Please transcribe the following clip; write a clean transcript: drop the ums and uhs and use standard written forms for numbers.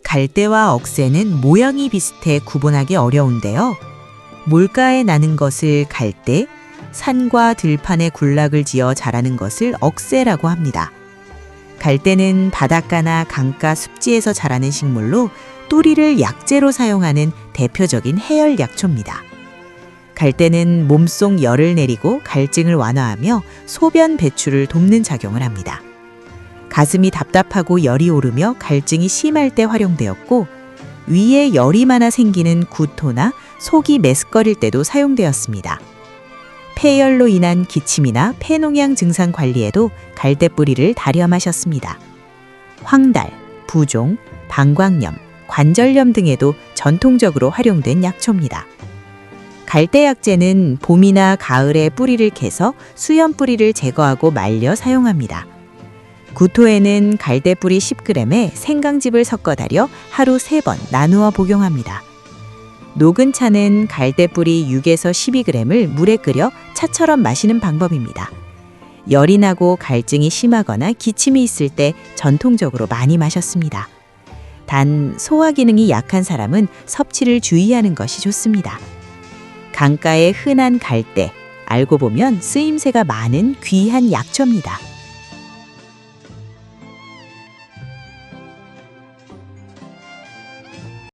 갈대와 억새는 모양이 비슷해 구분하기 어려운데요. 물가에 나는 것을 갈대, 산과 들판에 군락을 지어 자라는 것을 억새라고 합니다. 갈대는 바닷가나 강가 습지에서 자라는 식물로 뿌리를 약재로 사용하는 대표적인 해열 약초입니다. 갈대는 몸속 열을 내리고 갈증을 완화하며 소변 배출을 돕는 작용을 합니다. 가슴이 답답하고 열이 오르며 갈증이 심할 때 활용되었고, 위에 열이 많아 생기는 구토나 속이 메스꺼릴 때도 사용되었습니다. 폐열로 인한 기침이나 폐농양 증상 관리에도 갈대 뿌리를 달여 마셨습니다. 황달, 부종, 방광염, 관절염 등에도 전통적으로 활용된 약초입니다. 갈대 약재는 봄이나 가을에 뿌리를 캐서 수염 뿌리를 제거하고 말려 사용합니다. 구토에는 갈대 뿌리 10g에 생강즙을 섞어 달여 하루 3번 나누어 복용합니다. 녹은 차는 갈대 뿌리 6에서 12g을 물에 끓여 차처럼 마시는 방법입니다. 열이 나고 갈증이 심하거나 기침이 있을 때 전통적으로 많이 마셨습니다. 단 소화 기능이 약한 사람은 섭취를 주의하는 것이 좋습니다. 강가의 흔한 갈대, 알고 보면 쓰임새가 많은 귀한 약초입니다.